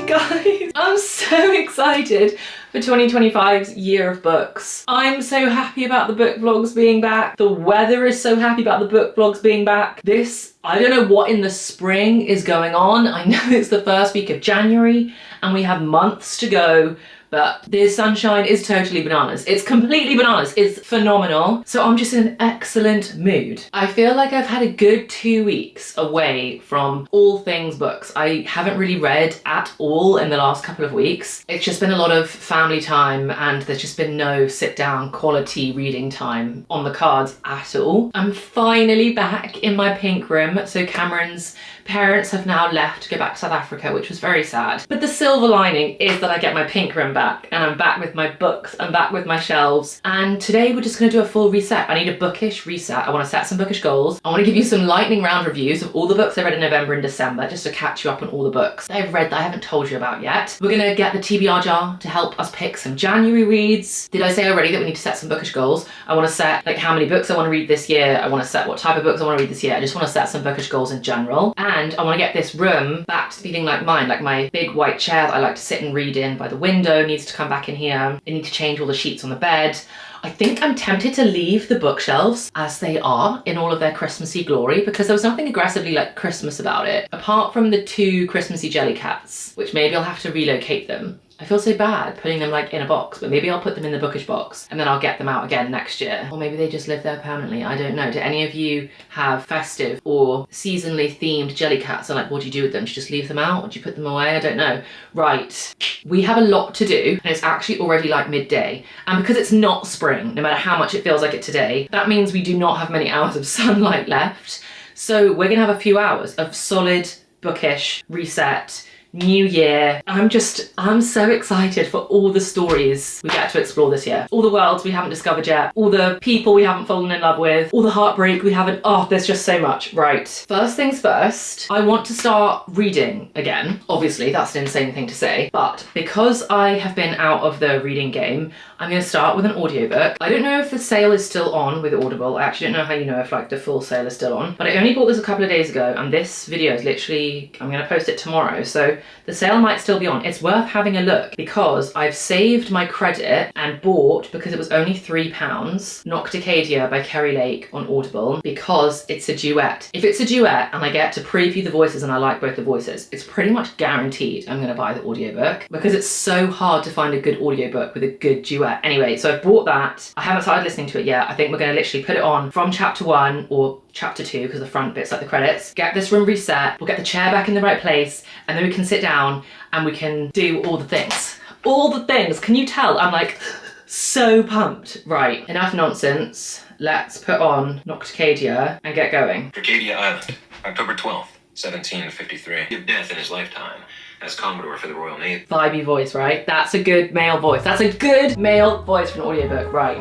guys, I'm so excited for 2025's year of books. I'm so happy about the book vlogs being back. The weather is so happy about the book vlogs being back. I don't know what in the spring is going on. I know it's the first week of January and we have months to go, but this sunshine is totally bananas. It's completely bananas. It's phenomenal. So I'm just in an excellent mood. I feel like I've had a good 2 weeks away from all things books. I haven't really read at all in the last couple of weeks. It's just been a lot of family time and there's just been no sit down quality reading time on the cards at all. I'm finally back in my pink room. So Cameron's parents have now left to go back to South Africa, which was very sad. But the silver lining is that I get my pink room back and I'm back with my books, I'm back with my shelves. And today we're just gonna do a full reset. I need a bookish reset. I wanna set some bookish goals. I wanna give you some lightning round reviews of all the books I read in November and December, just to catch you up on all the books I've read that I haven't told you about yet. We're gonna get the TBR jar to help us pick some January reads. Did I say already that we need to set some bookish goals? I wanna set like how many books I wanna read this year. I wanna set what type of books I wanna read this year. I just wanna set some bookish goals in general. And I wanna get this room back to feeling like mine, like my big white chair that I like to sit and read in by the window needs to come back in here. I need to change all the sheets on the bed. I think I'm tempted to leave the bookshelves as they are in all of their Christmassy glory because there was nothing aggressively like Christmas about it, apart from the 2 Christmassy jelly cats, which maybe I'll have to relocate them. I feel so bad putting them like in a box, but maybe I'll put them in the bookish box and then I'll get them out again next year. Or maybe they just live there permanently, I don't know. Do any of you have festive or seasonally themed jelly cats? And like, what do you do with them? Do you just leave them out? Or do you put them away? I don't know. Right, we have a lot to do and it's actually already like midday. And because it's not spring, no matter how much it feels like it today, that means we do not have many hours of sunlight left. So we're gonna have a few hours of solid bookish reset, new year. I'm so excited for all the stories we get to explore this year. All the worlds we haven't discovered yet, all the people we haven't fallen in love with, all the heartbreak we haven't, oh, there's just so much. Right, first things first, I want to start reading again. Obviously, that's an insane thing to say, but because I have been out of the reading game, I'm gonna start with an audiobook. I don't know if the sale is still on with Audible. I actually don't know how you know if like the full sale is still on, but I only bought this a couple of days ago and this video is literally, I'm gonna post it tomorrow. So the sale might still be on. It's worth having a look because I've saved my credit and bought, because it was only £3, Nocticadia by Kerry Lake on Audible because it's a duet. If it's a duet and I get to preview the voices and I like both the voices, it's pretty much guaranteed I'm gonna buy the audiobook because it's so hard to find a good audiobook with a good duet. Anyway, so I've bought that. I haven't started listening to it yet. I think we're gonna literally put it on from chapter 1 or chapter 2 because the front bit's like the credits. Get this room reset, we'll get the chair back in the right place and then we can sit down and we can do all the things. All the things, can you tell? I'm like so pumped. Right, enough nonsense. Let's put on Nocticadia and get going. Arcadia Island, October 12th, 1753. Give death in his lifetime as Commodore for the Royal Navy. Vibey voice, right? That's a good male voice. That's a good male voice for an audiobook, right?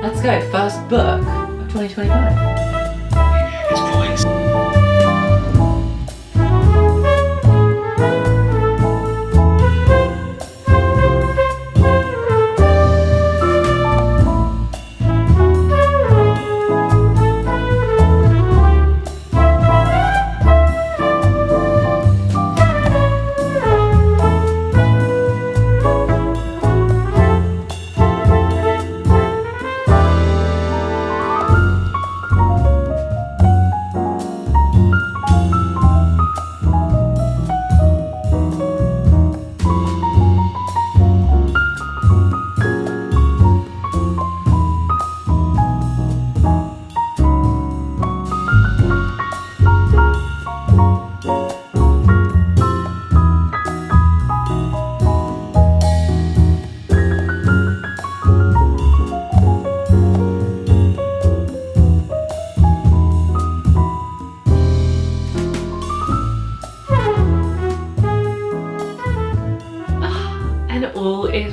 Let's go, first book of 2025. His voice.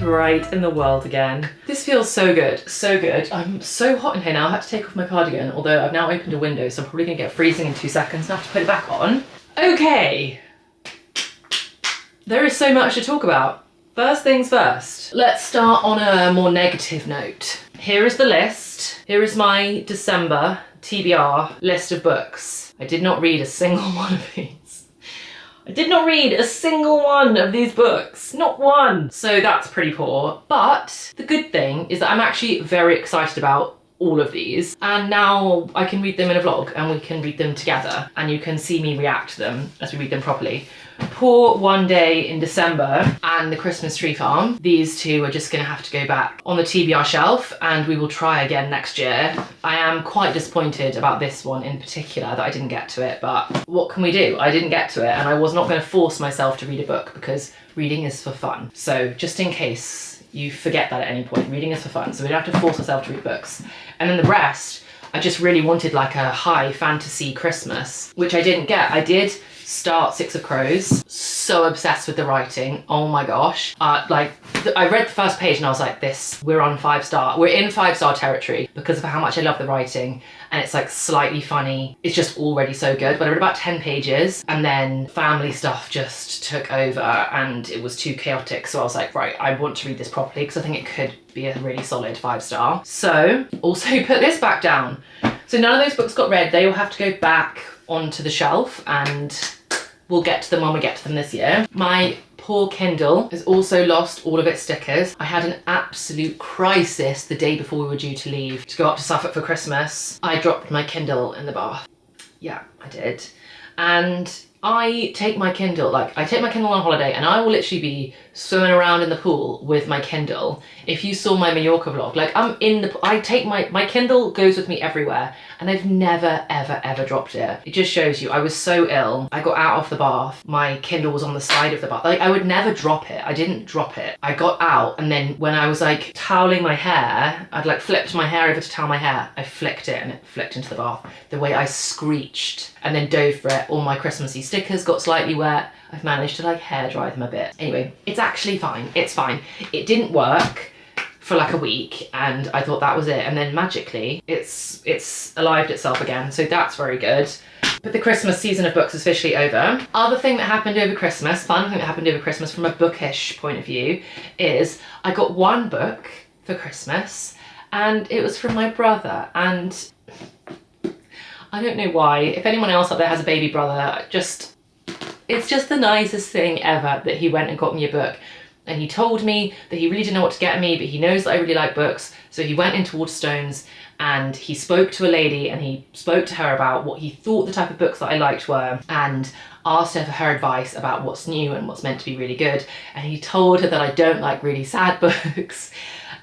Right in the world again. This feels so good, so good. I'm so hot in here now. I had to take off my cardigan, although I've now opened a window, so I'm probably gonna get freezing in 2 seconds and I have to put it back on. Okay. There is so much to talk about. First things first, let's start on a more negative note. Here is the list. Here is my December TBR list of books. I did not read a single one of these. I did not read a single one of these books, not one. So that's pretty poor. But the good thing is that I'm actually very excited about all of these, and now I can read them in a vlog and we can read them together and you can see me react to them as we read them properly. Poor One Day in December and The Christmas Tree Farm. These two are just gonna have to go back on the TBR shelf and we will try again next year. I am quite disappointed about this one in particular that I didn't get to it, but what can we do? I didn't get to it and I was not gonna force myself to read a book because reading is for fun. So just in case you forget that at any point, reading is for fun, so we don't have to force ourselves to read books. And then the rest, I just really wanted like a high fantasy Christmas, which I didn't get. I did start Six of Crows, so obsessed with the writing, oh my gosh. I read the first page and I was like, we're in 5-star territory because of how much I love the writing, and it's like slightly funny. It's just already so good, but I read about 10 pages and then family stuff just took over and it was too chaotic. So I was like, right, I want to read this properly because I think it could be a really solid 5-star. So also put this back down. So none of those books got read. They will have to go back onto the shelf and we'll get to them when we get to them this year. My poor Kindle has also lost all of its stickers. I had an absolute crisis the day before we were due to leave to go up to Suffolk for Christmas. I dropped my Kindle in the bath. Yeah, I did. And I take my Kindle on holiday and I will literally be swimming around in the pool with my Kindle. If you saw my Mallorca vlog, like my Kindle goes with me everywhere and I've never, ever, ever dropped it. It just shows you, I was so ill. I got out of the bath, my Kindle was on the side of the bath. Like I would never drop it. I didn't drop it. I got out and then when I was like toweling my hair, I'd like flipped my hair over to towel my hair. I flicked it and it flicked into the bath. The way I screeched and then dove for it. All my Christmassy stickers got slightly wet. I've managed to like hair dry them a bit. Anyway, it's actually fine. It's fine. It didn't work for like a week and I thought that was it, and then magically it's alived itself again, so that's very good. But the Christmas season of books is officially over. Other thing that happened over Christmas, fun thing that happened over Christmas from a bookish point of view, is I got one book for Christmas and it was from my brother, and I don't know why. If anyone else out there has a baby brother, it's just the nicest thing ever that he went and got me a book. And he told me that he really didn't know what to get me, but he knows that I really like books. So he went into Waterstones and he spoke to a lady and he spoke to her about what he thought the type of books that I liked were and asked her for her advice about what's new and what's meant to be really good. And he told her that I don't like really sad books.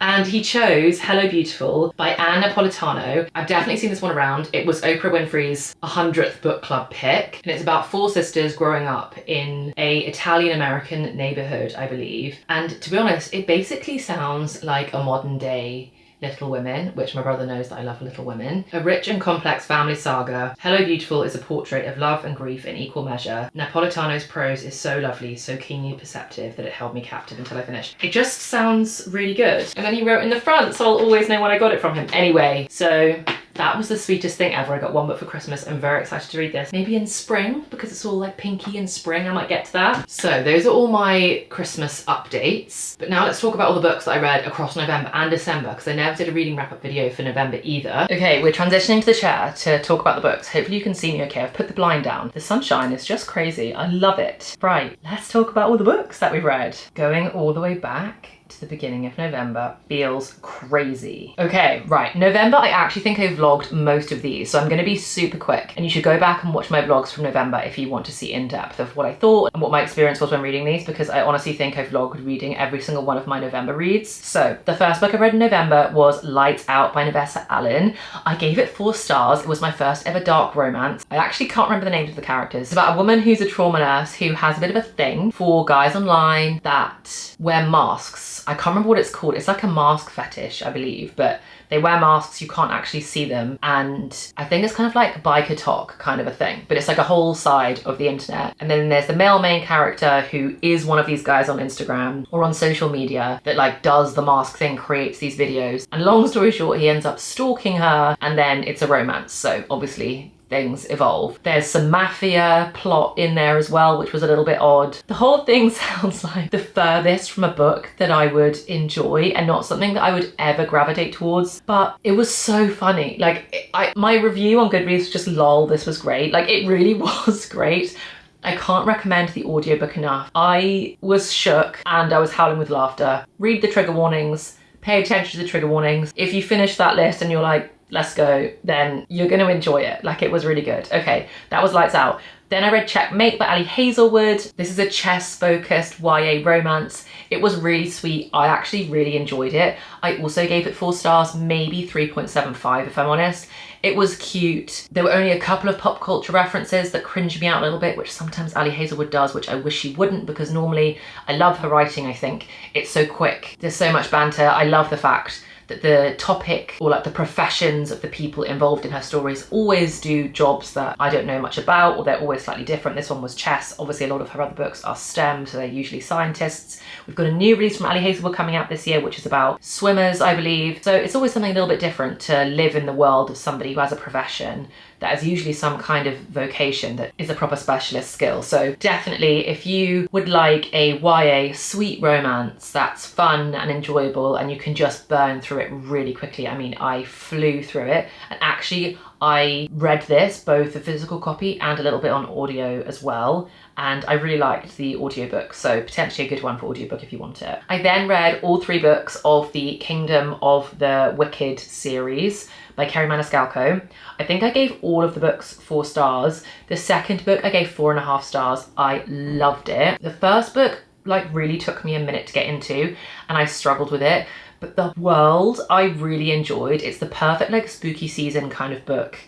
And he chose Hello Beautiful by Anne Napolitano. I've definitely seen this one around. It was Oprah Winfrey's 100th book club pick. And it's about 4 sisters growing up in a Italian-American neighborhood, I believe. And to be honest, it basically sounds like a modern day Little Women, which my brother knows that I love Little Women. A rich and complex family saga, Hello Beautiful is a portrait of love and grief in equal measure. Napolitano's prose is so lovely, so keenly perceptive that it held me captive until I finished. It just sounds really good. And then he wrote in the front, so I'll always know when I got it from him. Anyway, so that was the sweetest thing ever. I got one book for Christmas. I'm very excited to read this. Maybe in spring, because it's all like pinky in spring, I might get to that. So those are all my Christmas updates. But now let's talk about all the books that I read across November and December, because I never did a reading wrap-up video for November either. Okay, we're transitioning to the chair to talk about the books. Hopefully you can see me okay. I've put the blind down. The sunshine is just crazy. I love it. Right, let's talk about all the books that we've read. Going all the way back to the beginning of November feels crazy. Okay, right, November, I actually think I vlogged most of these, so I'm gonna be super quick, and you should go back and watch my vlogs from November if you want to see in depth of what I thought and what my experience was when reading these, because I honestly think I vlogged reading every single one of my November reads. So the first book I read in November was Lights Out by Navessa Allen. I gave it 4 stars. It was my first ever dark romance. I actually can't remember the names of the characters. It's about a woman who's a trauma nurse who has a bit of a thing for guys online that wear masks. I can't remember what it's called. It's like a mask fetish, I believe, but they wear masks, you can't actually see them. And I think it's kind of like biker talk kind of a thing, but it's like a whole side of the internet. And then there's the male main character who is one of these guys on Instagram or on social media that like does the mask thing, creates these videos. And long story short, he ends up stalking her and then it's a romance. So obviously things evolve. There's some mafia plot in there as well, which was a little bit odd. The whole thing sounds like the furthest from a book that I would enjoy and not something that I would ever gravitate towards, but it was so funny. Like my review on Goodreads was just lol, this was great. Like it really was great. I can't recommend the audiobook enough. I was shook and I was howling with laughter. Read the trigger warnings, pay attention to the trigger warnings. If you finish that list and you're like, let's go, then you're going to enjoy it. Like, it was really good. Okay, that was lights out. Then I read Checkmate by Ali Hazelwood. This is a chess-focused YA romance. It was really sweet. I actually really enjoyed it. I also gave it 4 stars, maybe 3.75 if I'm honest. It was cute. There were only a couple of pop culture references that cringed me out a little bit, which sometimes Ali Hazelwood does, which I wish she wouldn't, because normally I love her writing, I think. It's so quick. There's so much banter. I love the fact that the topic, or like the professions of the people involved in her stories, always do jobs that I don't know much about, or they're always slightly different. This one was chess. Obviously a lot of her other books are STEM, so they're usually scientists. We've got a new release from Ali Hazelwood coming out this year, which is about swimmers, I believe. So it's always something a little bit different to live in the world of somebody who has a profession that is usually some kind of vocation that is a proper specialist skill. So definitely, if you would like a YA sweet romance that's fun and enjoyable and you can just burn through it really quickly. I mean, I flew through it, and actually I read this, both the physical copy and a little bit on audio as well, and I really liked the audiobook, so potentially a good one for audiobook if you want it. I then read all 3 books of the Kingdom of the Wicked series by Kerri Maniscalco. I think I gave all of the books 4 stars. The second book I gave 4.5 stars. I loved it. The first book like really took me a minute to get into and I struggled with it, but the world I really enjoyed. It's the perfect like spooky season kind of book.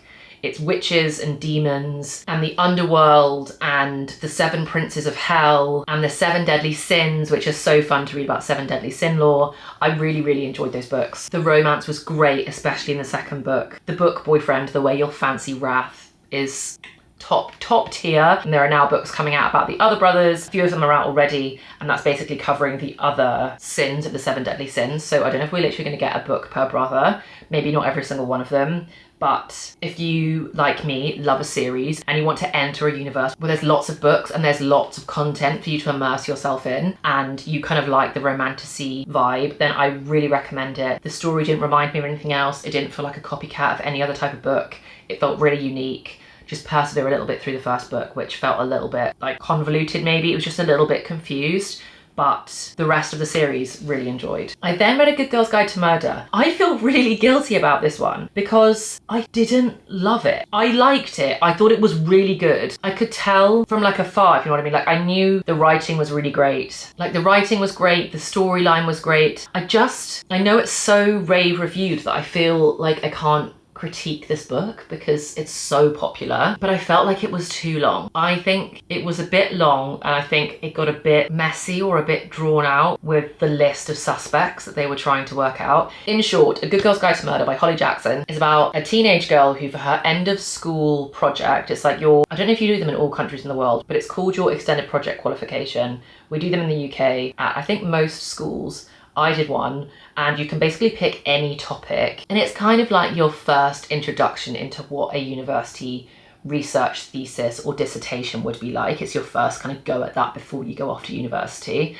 It's witches and demons and the underworld and the 7 princes of hell and the 7 deadly sins, which are so fun to read about 7 deadly sin lore. I really, really enjoyed those books. The romance was great, especially in the second book. The book boyfriend, The Way You'll Fancy Wrath, is top tier, and there are now books coming out about the other brothers. A few of them are out already, and that's basically covering the other sins of the 7 deadly sins. So I don't know if we're literally going to get a book per brother, maybe not every single one of them. But if you, like me, love a series and you want to enter a universe where there's lots of books and there's lots of content for you to immerse yourself in, and you kind of like the romantasy vibe, then I really recommend it. The story didn't remind me of anything else. It didn't feel like a copycat of any other type of book. It felt really unique. Just persevere a little bit through the first book, which felt a little bit like convoluted maybe. It was just a little bit confused. But the rest of the series really enjoyed. I then read A Good Girl's Guide to Murder. I feel really guilty about this one because I didn't love it. I liked it. I thought it was really good. I could tell from like afar, if you know what I mean. Like I knew the writing was really great. Like the writing was great. The storyline was great. I know it's so rave reviewed that I feel like I can't critique this book because it's so popular, but I felt like it was too long. I think it was a bit long, and I think it got a bit messy or a bit drawn out with the list of suspects that they were trying to work out. In short, A Good Girl's Guide to Murder by Holly Jackson is about a teenage girl who, for her end of school project, it's like I don't know if you do them in all countries in the world, but it's called your extended project qualification. We do them in the UK at I think most schools. I did one, and you can basically pick any topic, and it's kind of like your first introduction into what a university research thesis or dissertation would be like. It's your first kind of go at that before you go off to university.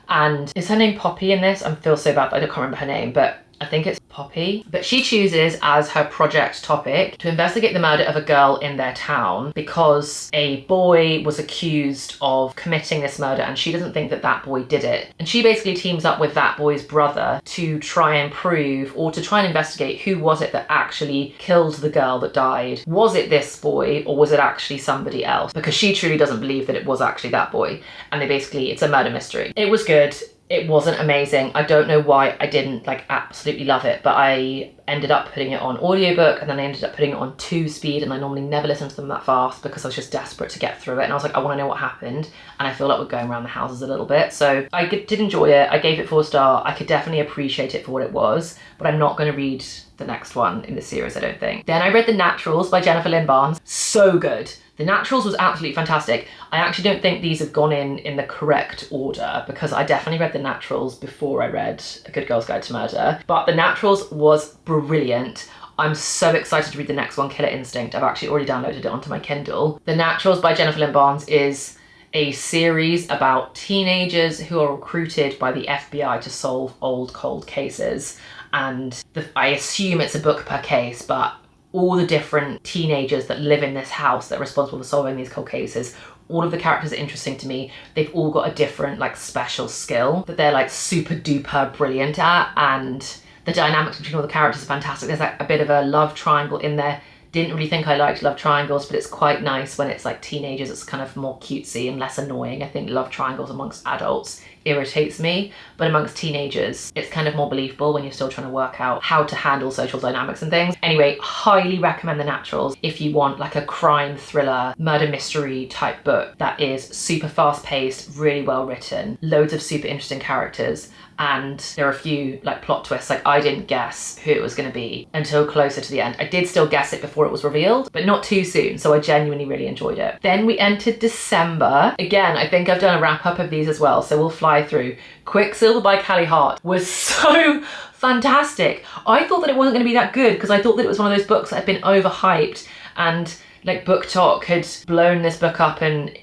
And is her name Poppy in this? I feel so bad that I can't remember her name, but I think it's Poppy. But she chooses as her project topic to investigate the murder of a girl in their town because a boy was accused of committing this murder, and she doesn't think that that boy did it. And she basically teams up with that boy's brother to try and prove, or to try and investigate, who was it that actually killed the girl that died. Was it this boy, or was it actually somebody else? Because she truly doesn't believe that it was actually that boy. And it's a murder mystery. It was good. It wasn't amazing. I don't know why I didn't like absolutely love it, but I ended up putting it on audiobook, and then I ended up putting it on 2 speed, and I normally never listen to them that fast because I was just desperate to get through it, and I was like, I want to know what happened, and I feel like we're going around the houses a little bit. So I did enjoy it. I gave it 4 stars. I could definitely appreciate it for what it was, but I'm not going to read the next one in the series, I don't think. Then I read The Naturals by Jennifer Lynn Barnes. So good. The Naturals was absolutely fantastic. I actually don't think these have gone in the correct order because I definitely read The Naturals before I read A Good Girl's Guide to Murder. But The Naturals was brilliant. I'm so excited to read the next one, Killer Instinct. I've actually already downloaded it onto my Kindle. The Naturals by Jennifer Lynn Barnes is a series about teenagers who are recruited by the FBI to solve old cold cases. And I assume it's a book per case, but all the different teenagers that live in this house that are responsible for solving these cold cases All of the characters are interesting to me. They've all got a different like special skill that they're like super duper brilliant at, and the dynamics between all the characters are fantastic. There's like a bit of a love triangle in there. Didn't really think I liked love triangles, but it's quite nice when it's like teenagers. It's kind of more cutesy and less annoying. I think love triangles amongst adults irritates me, but amongst teenagers, it's kind of more believable when you're still trying to work out how to handle social dynamics and things. Anyway, highly recommend The Naturals if you want like a crime thriller, murder mystery type book that is super fast paced, really well written, loads of super interesting characters, and there are a few like plot twists. Like I didn't guess who it was going to be until closer to the end. I did still guess it before it was revealed, but not too soon, so I genuinely really enjoyed it. Then we entered December. Again, I think I've done a wrap up of these as well, so we'll fly through. Quicksilver by Callie Hart was so fantastic. I thought that it wasn't going to be that good because I thought that it was one of those books that had been overhyped, and like Book Talk had blown this book up, and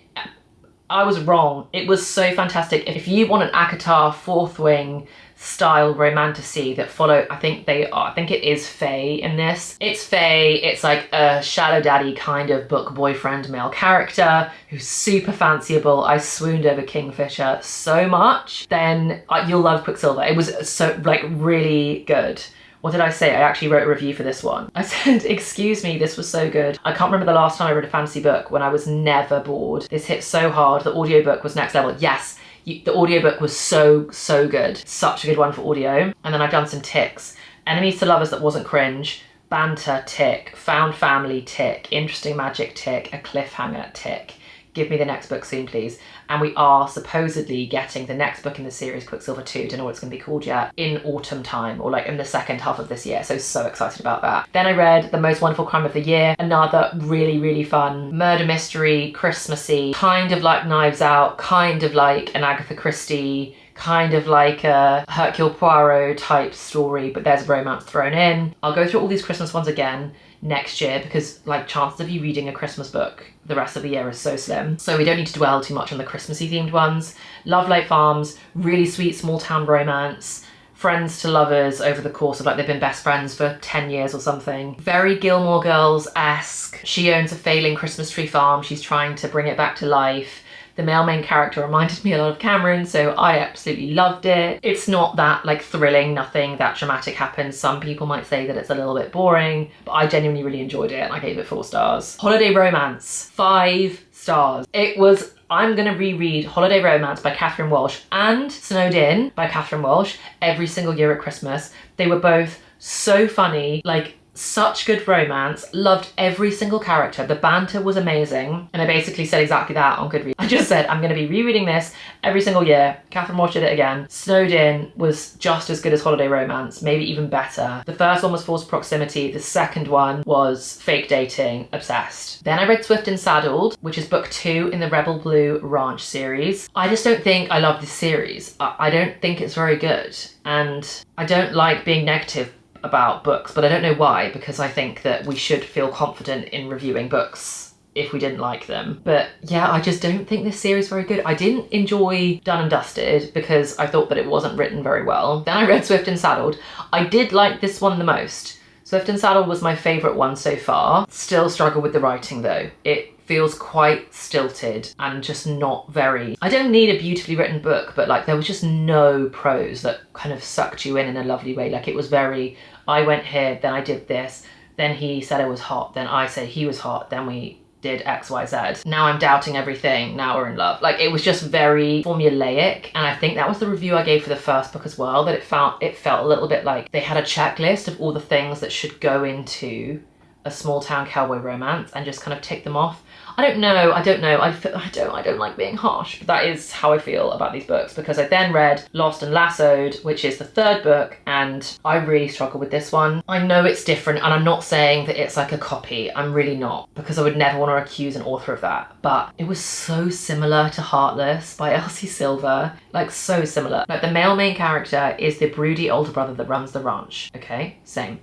I was wrong. It was so fantastic. If you want an ACOTAR Fourth Wing style romantasy that follow, I think it is Faye in this. It's Faye, it's like a shadow daddy kind of book boyfriend male character who's super fanciable. I swooned over Kingfisher so much. Then you'll love Quicksilver. It was so like really good. What did I say? I actually wrote a review for this one. I said, excuse me, this was so good. I can't remember the last time I read a fantasy book when I was never bored. This hit so hard. The audiobook was next level. Yes, the audiobook was so good. Such a good one for audio. And then I've done some ticks. Enemies to Lovers that wasn't cringe. Banter, tick. Found family, tick. Interesting magic, tick. A cliffhanger, tick. Give me the next book soon, please. And we are supposedly getting the next book in the series, Quicksilver 2, don't know what it's going to be called yet, in autumn time, or like in the second half of this year. So excited about that. Then I read The Most Wonderful Crime of the Year, another really fun murder mystery, Christmassy, kind of like Knives Out, kind of like an Agatha Christie, kind of like a Hercule Poirot type story, but there's romance thrown in. I'll go through all these Christmas ones again next year because like chances of you reading a Christmas book the rest of the year is so slim. So we don't need to dwell too much on the Christmassy themed ones. Love Light Farms, really sweet small town romance. Friends to lovers over the course of like they've been best friends for 10 years or something. Very Gilmore Girls-esque. She owns a failing Christmas tree farm. She's trying to bring it back to life. The male main character reminded me a lot of Cameron, so I absolutely loved it. It's not that like thrilling, nothing that dramatic happens. Some people might say that it's a little bit boring, but I genuinely really enjoyed it and I gave it 4 stars. Holiday Romance, 5 stars. It was, I'm gonna reread Holiday Romance by Catherine Walsh and Snowed In by Catherine Walsh every single year at Christmas. They were both so funny, like such good romance, loved every single character, the banter was amazing, and I basically said exactly that on Goodreads. I just said, I'm going to be rereading this every single year. Catherine Walsh did it again. Snowed In was just as good as Holiday Romance, maybe even better. The first one was Forced Proximity, the second one was Fake Dating, obsessed. Then I read Swift and Saddled, which is book 2 in the Rebel Blue Ranch series. I just don't think I love this series. I don't think it's very good, and I don't like being negative about books, but I don't know why, because I think that we should feel confident in reviewing books if we didn't like them. But yeah, I just don't think this series is very good. I didn't enjoy Done and Dusted because I thought that it wasn't written very well. Then I read Swift and Saddled. I did like this one the most. Swift and Saddled was my favourite one so far. Still struggle with the writing though. It feels quite stilted and just not very... I don't need a beautifully written book, but like there was just no prose that kind of sucked you in a lovely way. Like it was very, I went here, then I did this, then he said I was hot, then I said he was hot, then we did X, Y, Z. Now I'm doubting everything, now we're in love. Like it was just very formulaic, and I think that was the review I gave for the first book as well, that it felt a little bit like they had a checklist of all the things that should go into a small town cowboy romance and just kind of tick them off. I don't know. I don't like being harsh, but that is how I feel about these books, because I then read Lost and Lassoed, which is the 3rd book, and I really struggle with this one. I know it's different, and I'm not saying that it's like a copy. I'm really not, because I would never want to accuse an author of that. But it was so similar to Heartless by Elsie Silver, like so similar. Like the male main character is the broody older brother that runs the ranch. Okay, same.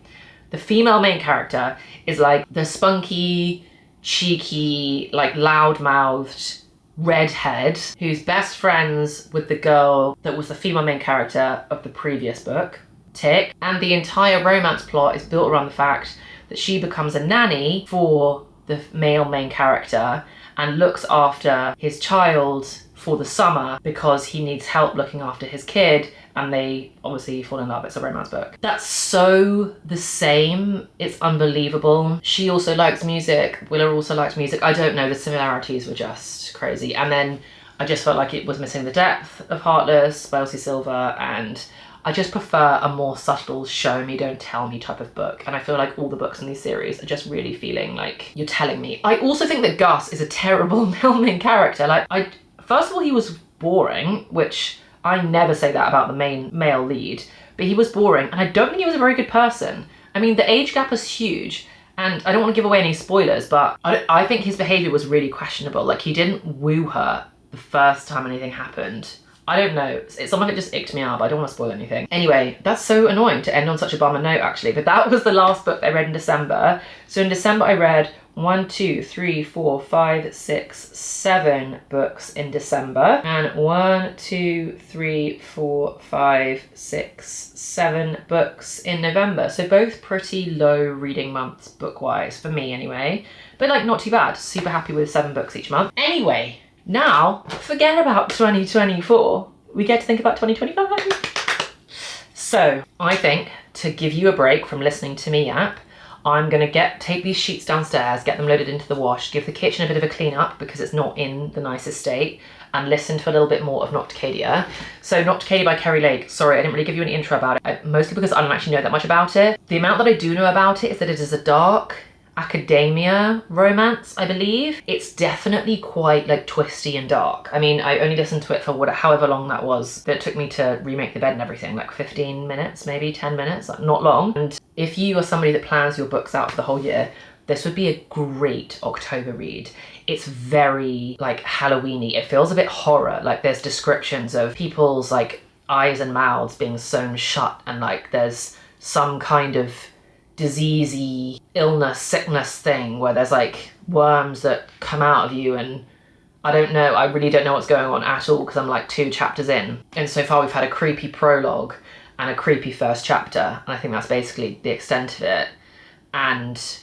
The female main character is like the spunky, cheeky, like loud-mouthed redhead who's best friends with the girl that was the female main character of the previous book, tick. And the entire romance plot is built around the fact that she becomes a nanny for the male main character, and looks after his child for the summer because he needs help looking after his kid, and they obviously fall in love. It's a romance book. That's so the same. It's unbelievable. She also likes music. Willa also likes music. I don't know, the similarities were just crazy. And then I just felt like it was missing the depth of Heartless by Elsie Silver, and I just prefer a more subtle show me, don't tell me type of book. And I feel like all the books in these series are just really feeling like you're telling me. I also think that Gus is a terrible main character. Like, first of all, he was boring, which I never say that about the main male lead, but he was boring, and I don't think he was a very good person. I mean, the age gap is huge, and I don't want to give away any spoilers, but I think his behaviour was really questionable. Like, he didn't woo her the first time anything happened. I don't know, some of it just icked me out, but I don't want to spoil anything. Anyway, that's so annoying to end on such a bummer note, actually, but that was the last book I read in December. So in December I read 1, 2, 3, 4, 5, 6, 7 books in December, and 1, 2, 3, 4, 5, 6, 7 books in November. So both pretty low reading months book-wise, for me anyway, but like not too bad. Super happy with 7 books each month. Anyway, now forget about 2024. We get to think about 2025. So I think to give you a break from listening to me yap, I'm gonna take these sheets downstairs, get them loaded into the wash, give the kitchen a bit of a clean up because it's not in the nicest state, and listen to a little bit more of Nocticadia. So Nocticadia by Kerry Lake. Sorry, I didn't really give you an intro about it, mostly because I don't actually know that much about it. The amount that I do know about it is that it is a dark academia romance, I believe. It's definitely quite like twisty and dark. I mean, I only listened to it for however long that was that it took me to remake the bed and everything, like 15 minutes, maybe 10 minutes, like not long. And if you are somebody that plans your books out for the whole year, this would be a great October read. It's very like Halloween-y. It feels a bit horror. Like there's descriptions of people's like eyes and mouths being sewn shut, and like there's some kind of diseasey illness, sickness thing where there's like worms that come out of you, and I don't know, I really don't know what's going on at all because I'm like 2 chapters in, and so far we've had a creepy prologue and a creepy first chapter, and I think that's basically the extent of it, and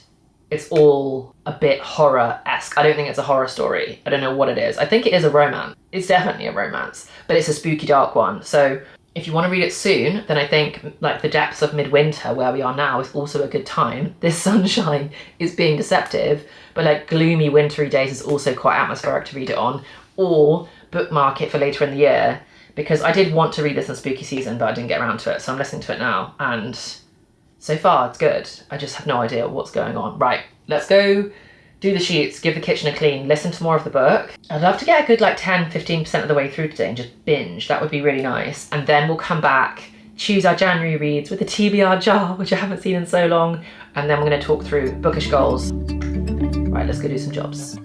it's all a bit horror-esque. I don't think it's a horror story. I don't know what it is. I think it is a romance. It's definitely a romance, but it's a spooky dark one. So if you want to read it soon, then I think like the depths of midwinter where we are now is also a good time. This sunshine is being deceptive, but like gloomy wintry days is also quite atmospheric to read it on, or bookmark it for later in the year, because I did want to read this in spooky season, but I didn't get around to it. So I'm listening to it now, and so far it's good. I just have no idea what's going on. Right, let's go do the sheets, give the kitchen a clean, listen to more of the book. I'd love to get a good like 10-15% of the way through today and just binge. That would be really nice. And then we'll come back, choose our January reads with the TBR jar, which I haven't seen in so long. And then we're gonna talk through bookish goals. Right, let's go do some jobs.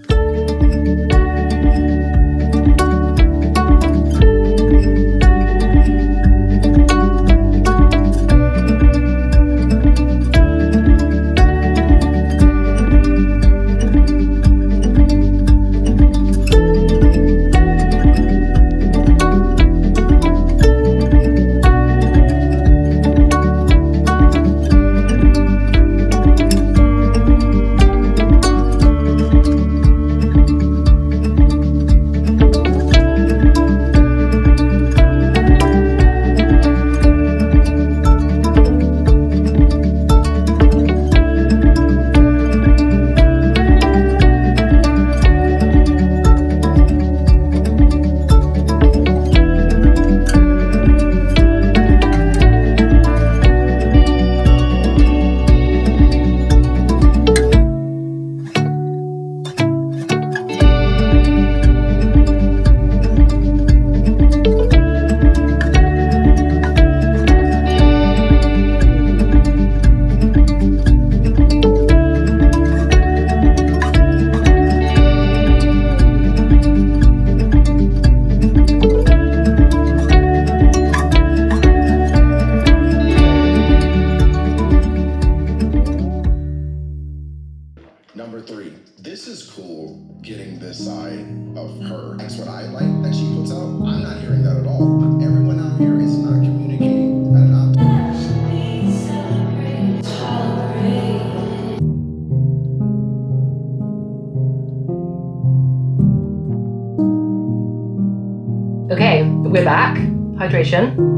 Okay, we're back. Hydration.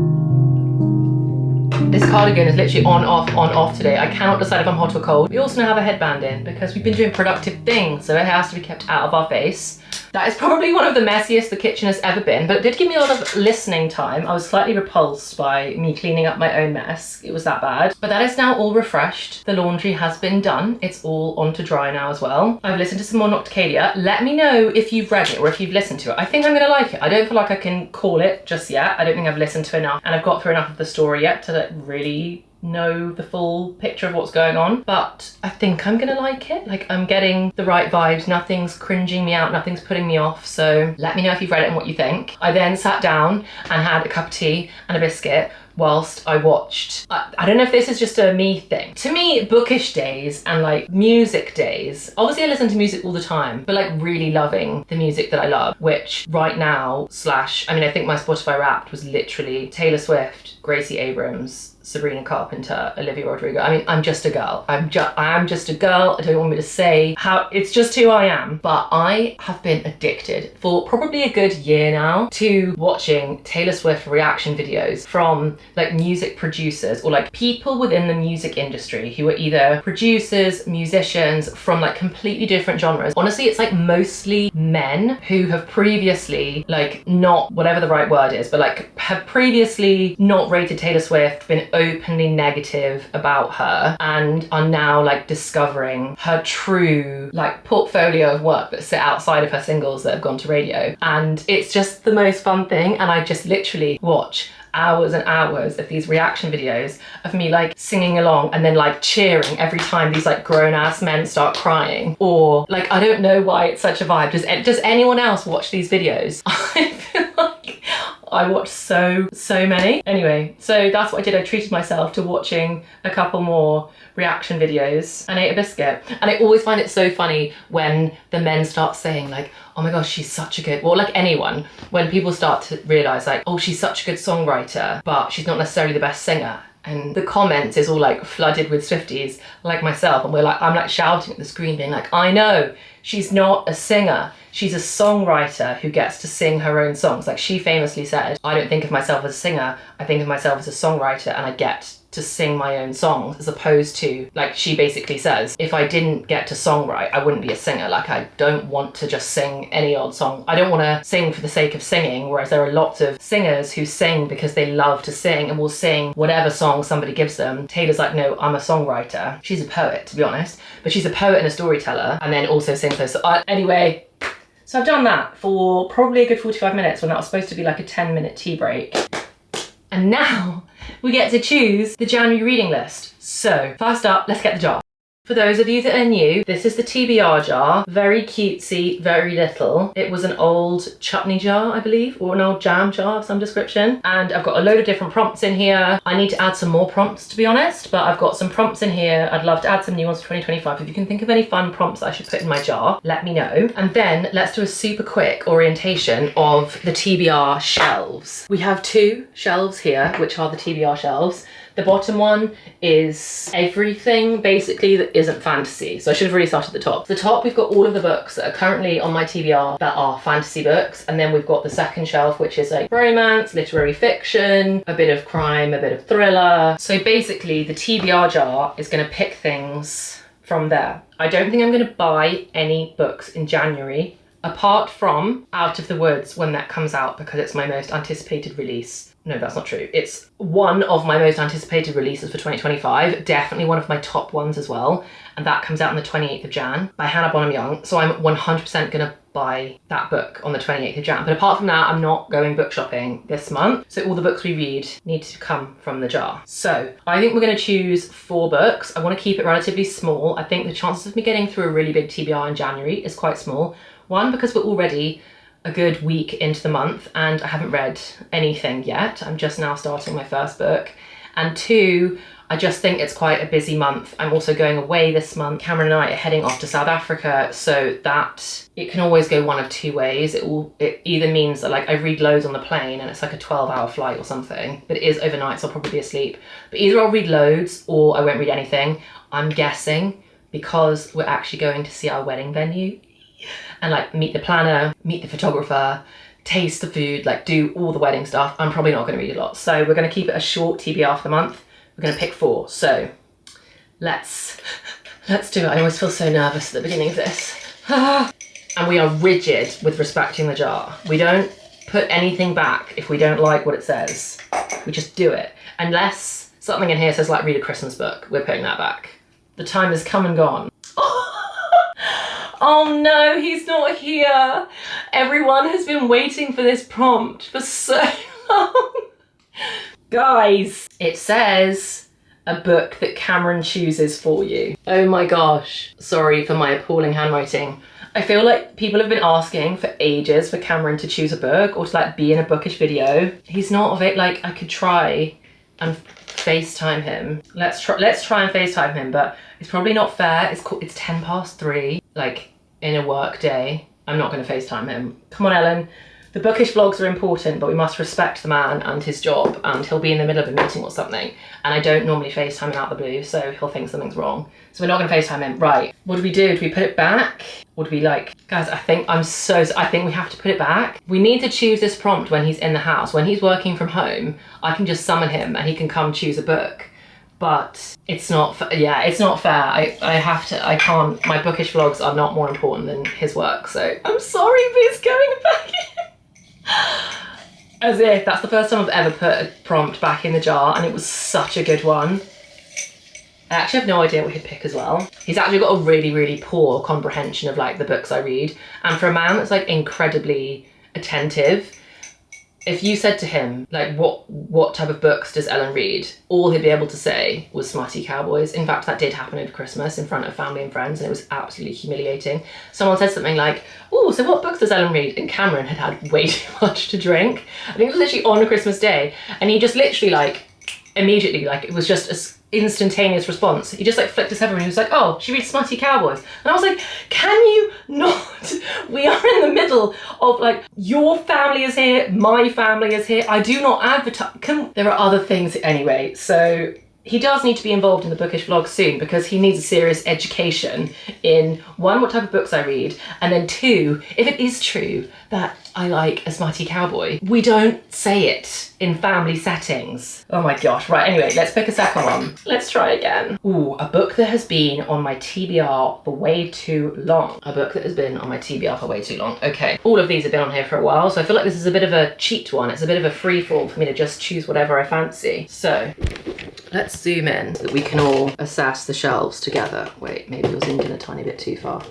This cardigan is literally on, off today. I cannot decide if I'm hot or cold. We also now have a headband in because we've been doing productive things, so it has to be kept out of our face. That is probably one of the messiest the kitchen has ever been, but it did give me a lot of listening time. I was slightly repulsed by me cleaning up my own mess. It was that bad. But that is now all refreshed. The laundry has been done. It's all on to dry now as well. I've listened to some more Nocticadia. Let me know if you've read it or if you've listened to it. I think I'm gonna like it. I don't feel like I can call it just yet. I don't think I've listened to enough and I've got through enough of the story yet to like, really know the full picture of what's going on, but I think I'm gonna like it. Like, I'm getting the right vibes, nothing's cringing me out, nothing's putting me off, so let me know if you've read it and what you think. I then sat down and had a cup of tea and a biscuit whilst I watched, I don't know if this is just a me thing. To me, bookish days and like music days, obviously I listen to music all the time, but like really loving the music that I love, which right now, I think my Spotify Wrapped was literally Taylor Swift, Gracie Abrams, Sabrina Carpenter, Olivia Rodrigo. I mean, I'm just a girl. I am just a girl. I don't want me to say how, it's just who I am. But I have been addicted for probably a good year now to watching Taylor Swift reaction videos from like music producers or like people within the music industry who are either producers, musicians from like completely different genres. Honestly, it's like mostly men who have previously like not, whatever the right word is, but like have previously not rated Taylor Swift, been openly negative about her, and are now like discovering her true like portfolio of work that sit outside of her singles that have gone to radio. And it's just the most fun thing, and I just literally watch hours and hours of these reaction videos of me like singing along and then like cheering every time these like grown-ass men start crying, or like, I don't know why it's such a vibe. Does anyone else watch these videos? I feel like I watched so many. Anyway, so that's what I did. I treated myself to watching a couple more reaction videos and ate a biscuit. And I always find it so funny when the men start saying like, oh my gosh, she's such a good, or like anyone, when people start to realise like, oh, she's such a good songwriter, but she's not necessarily the best singer. And the comments is all like flooded with Swifties like myself, and I'm like shouting at the screen being like, I know, she's not a singer. She's a songwriter who gets to sing her own songs. Like she famously said, I don't think of myself as a singer, I think of myself as a songwriter, and I get to sing my own songs, as opposed to, like she basically says, if I didn't get to songwrite, I wouldn't be a singer. Like I don't want to just sing any old song. I don't want to sing for the sake of singing, whereas there are lots of singers who sing because they love to sing and will sing whatever song somebody gives them. Taylor's like, no, I'm a songwriter. She's a poet, to be honest, but she's a poet and a storyteller, and then also sings those. Anyway, so I've done that for probably a good 45 minutes when that was supposed to be like a 10-minute tea break. And now we get to choose the January reading list. So first up, let's get the jar. For those of you that are new, this is the TBR jar. Very cutesy, very little. It was an old chutney jar, I believe, or an old jam jar of some description. And I've got a load of different prompts in here. I need to add some more prompts, to be honest, but I've got some prompts in here. I'd love to add some new ones for 2025. If you can think of any fun prompts I should put in my jar, let me know. And then let's do a super quick orientation of the TBR shelves. We have two shelves here, which are the TBR shelves. The bottom one is everything basically that isn't fantasy. So I should have really started at the top. The top, we've got all of the books that are currently on my TBR that are fantasy books. And then we've got the second shelf, which is like romance, literary fiction, a bit of crime, a bit of thriller. So basically the TBR jar is gonna pick things from there. I don't think I'm gonna buy any books in January, apart from Out of the Woods when that comes out, because it's my most anticipated release. No, that's not true. It's one of my most anticipated releases for 2025. Definitely one of my top ones as well. And that comes out on the 28th of Jan by Hannah Bonham Young. So I'm 100% gonna buy that book on the 28th of Jan. But apart from that, I'm not going book shopping this month. So all the books we read need to come from the jar. So I think we're gonna choose 4 books. I wanna keep it relatively small. I think the chances of me getting through a really big TBR in January is quite small. One, because we're already a good week into the month and I haven't read anything yet. I'm just now starting my first book. And 2, I just think it's quite a busy month. I'm also going away this month. Cameron and I are heading off to South Africa, so that it can always go one of 2 ways. It either means that like I read loads on the plane and it's like a 12-hour flight or something, but it is overnight, so I'll probably be asleep. But either I'll read loads or I won't read anything. I'm guessing because we're actually going to see our wedding venue and like meet the planner, meet the photographer, taste the food, like do all the wedding stuff, I'm probably not going to read a lot. So we're going to keep it a short TBR for the month. We're going to pick 4. So let's do it. I always feel so nervous at the beginning of this. And we are rigid with respecting the jar. We don't put anything back if we don't like what it says. We just do it. Unless something in here says like read a Christmas book, we're putting that back. The time has come and gone. Oh no, he's not here. Everyone has been waiting for this prompt for so long. Guys, it says a book that Cameron chooses for you. Oh my gosh. Sorry for my appalling handwriting. I feel like people have been asking for ages for Cameron to choose a book or to like be in a Bookish video. He's not of it. Like I could try and FaceTime him. Let's try and FaceTime him, but it's probably not fair. It's 3:10, like in a work day. I'm not going to FaceTime him. Come on, Ellen. The Bookish vlogs are important, but we must respect the man and his job, and he'll be in the middle of a meeting or something. And I don't normally FaceTime him out the blue, so he'll think something's wrong. So we're not going to FaceTime him. Right. What do we do? Do we put it back? Or do we like... Guys, I think we have to put it back. We need to choose this prompt when he's in the house. When he's working from home, I can just summon him and he can come choose a book. But it's not, it's not fair. I can't, my Bookish vlogs are not more important than his work. So I'm sorry, but it's going back in. As if that's the first time I've ever put a prompt back in the jar, and it was such a good one. I actually have no idea what he'd pick as well. He's actually got a really, really poor comprehension of like the books I read. And for a man that's like incredibly attentive, if you said to him, like, what type of books does Ellen read? All he'd be able to say was smutty cowboys. In fact, that did happen over Christmas in front of family and friends, and it was absolutely humiliating. Someone said something like, oh, so what books does Ellen read? And Cameron had way too much to drink. I think it was literally on Christmas Day, and he just literally like, immediately, like, it was just an instantaneous response. He just like flipped his head and he was like, oh, she reads smutty cowboys. And I was like, can you not? We are in the middle of like, your family is here, my family is here. I do not advertise. There are other things anyway. So he does need to be involved in the Bookish vlog soon, because he needs a serious education in 1, what type of books I read, and then 2, if it is true that I like a smutty cowboy, we don't say it in family settings. Oh my gosh, right, anyway, let's pick a second one. Let's try again. Ooh, a book that has been on my TBR for way too long. A book that has been on my TBR for way too long. Okay, all of these have been on here for a while, so I feel like this is a bit of a cheat one. It's a bit of a free fall for me to just choose whatever I fancy. So, let's zoom in so that we can all assess the shelves together. Wait, maybe you're zoomed in a tiny bit too far.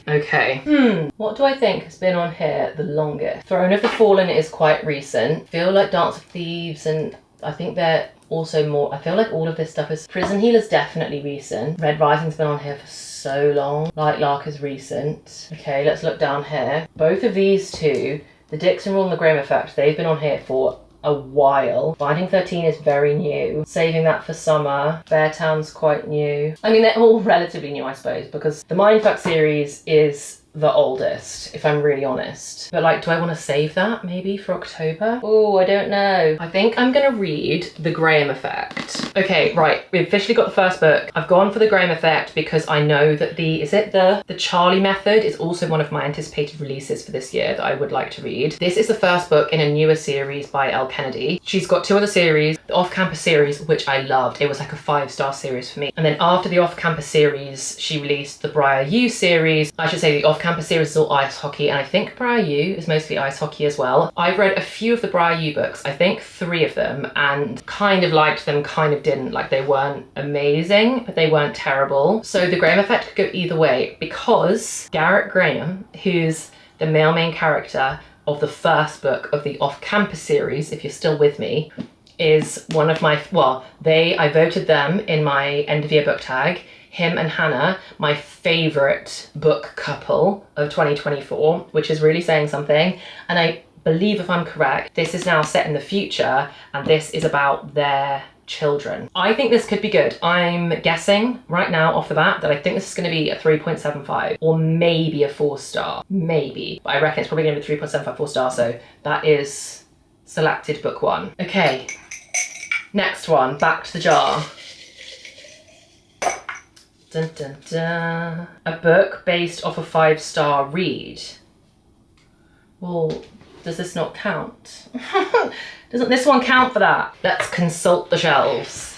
Okay, what do I think has been on here the longest? Throne of the Fallen is quite recent. Feel like Dance of Thieves, and I think they're also more, I feel like all of this stuff is... Prison Heal is definitely recent. Red Rising's been on here for so long. Light Lark is recent. Okay, let's look down here. Both of these two, the Dixon Rule and the Graham Effect, they've been on here for a while. Binding 13 is very new. Saving That for Summer. Beartown's quite new. I mean, they're all relatively new, I suppose, because the Mindfuck series is the oldest, if I'm really honest. But like, do I want to save that maybe for October? Oh, I don't know. I think I'm gonna read The Graham Effect. Okay, right, we've officially got the first book. I've gone for The Graham Effect because I know that the Charlie Method is also one of my anticipated releases for this year that I would like to read. This is the first book in a newer series by Elle Kennedy. She's got 2 other series, the Off-Campus series, which I loved. It was like a 5-star series for me. And then after the Off-Campus series, she released the Briar U series. I should say the Off-Campus series is all ice hockey, and I think Briar U is mostly ice hockey as well. I've read a few of the Briar U books, I think 3 of them, and kind of liked them, kind of didn't. Like, they weren't amazing, but they weren't terrible. So The Graham Effect could go either way, because Garrett Graham, who's the male main character of the first book of the Off-Campus series, if you're still with me, is one of my, I voted them in my end of year book tag. Him and Hannah, my favourite book couple of 2024, which is really saying something. And I believe, if I'm correct, this is now set in the future, and this is about their children. I think this could be good. I'm guessing right now off the bat that I think this is going to be a 3.75 or maybe a 4-star. Maybe. But I reckon it's probably going to be 3.75, 4-star, so that is selected book 1. Okay, next one, back to the jar. Dun, dun, dun. A book based off a 5-star read. Well, Does this not count? Doesn't this one count for that? Let's consult the shelves.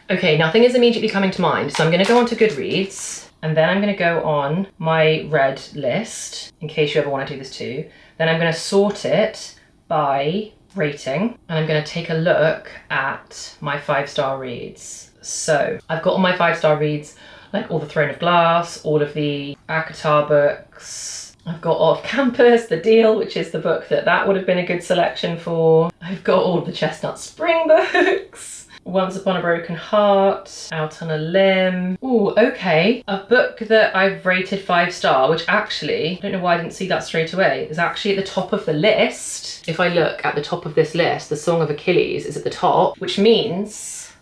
Okay, nothing is immediately coming to mind, so I'm going to go on to Goodreads, and then I'm going to go on my read list, in case you ever want to do this too. Then I'm going to sort it by rating, and I'm going to take a look at my 5-star reads. So I've got all my 5-star reads, like all the Throne of Glass, all of the ACOTAR books. I've got Off Campus, The Deal, which is the book that would have been a good selection for. I've got all of the Chestnut Spring books. Once Upon a Broken Heart, Out on a Limb. Ooh, okay. A book that I've rated 5-star, which actually, I don't know why I didn't see that straight away, is actually at the top of the list. If I look at the top of this list, The Song of Achilles is at the top, which means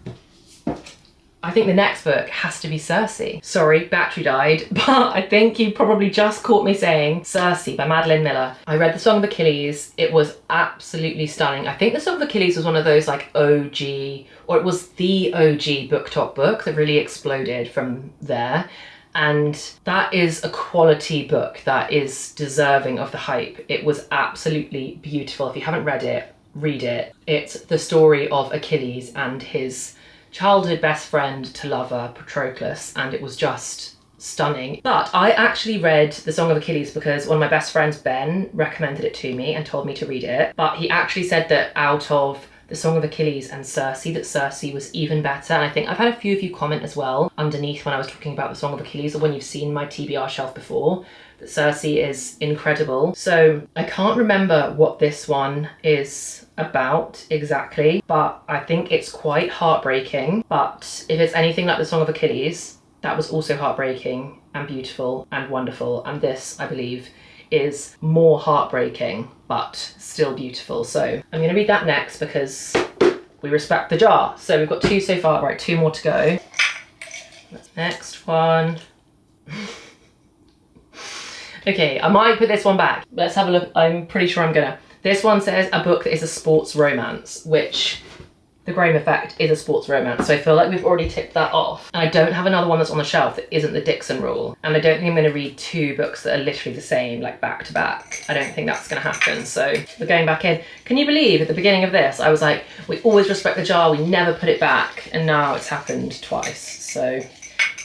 I think the next book has to be Circe. Sorry, battery died, but I think you probably just caught me saying Circe by Madeline Miller. I read The Song of Achilles. It was absolutely stunning. I think The Song of Achilles was one of those like OG, or it was the OG BookTok book that really exploded from there. And that is a quality book that is deserving of the hype. It was absolutely beautiful. If you haven't read it, read it. It's the story of Achilles and his childhood best friend to lover Patroclus, and it was just stunning. But I actually read The Song of Achilles because one of my best friends, Ben, recommended it to me and told me to read it. But he actually said that out of The Song of Achilles and Circe, that Circe was even better. And I think I've had a few of you comment as well underneath when I was talking about The Song of Achilles, or when you've seen my TBR shelf before, that Circe is incredible. So I can't remember what this one is about exactly, but I think it's quite heartbreaking. But if it's anything like The Song of Achilles, that was also heartbreaking and beautiful and wonderful. And this, I believe, is more heartbreaking, but still beautiful. So I'm going to read that next because we respect the jar. So we've got 2 so far, right, 2 more to go. Next one. Okay, I might put this one back. Let's have a look. I'm pretty sure I'm gonna. This one says a book that is a sports romance, which The Graham Effect is a sports romance. So I feel like we've already ticked that off. And I don't have another one that's on the shelf that isn't the Dixon Rule. And I don't think I'm gonna read 2 books that are literally the same, like back to back. I don't think that's gonna happen. So we're going back in. Can you believe at the beginning of this, I was like, we always respect the jar, we never put it back. And now it's happened twice. So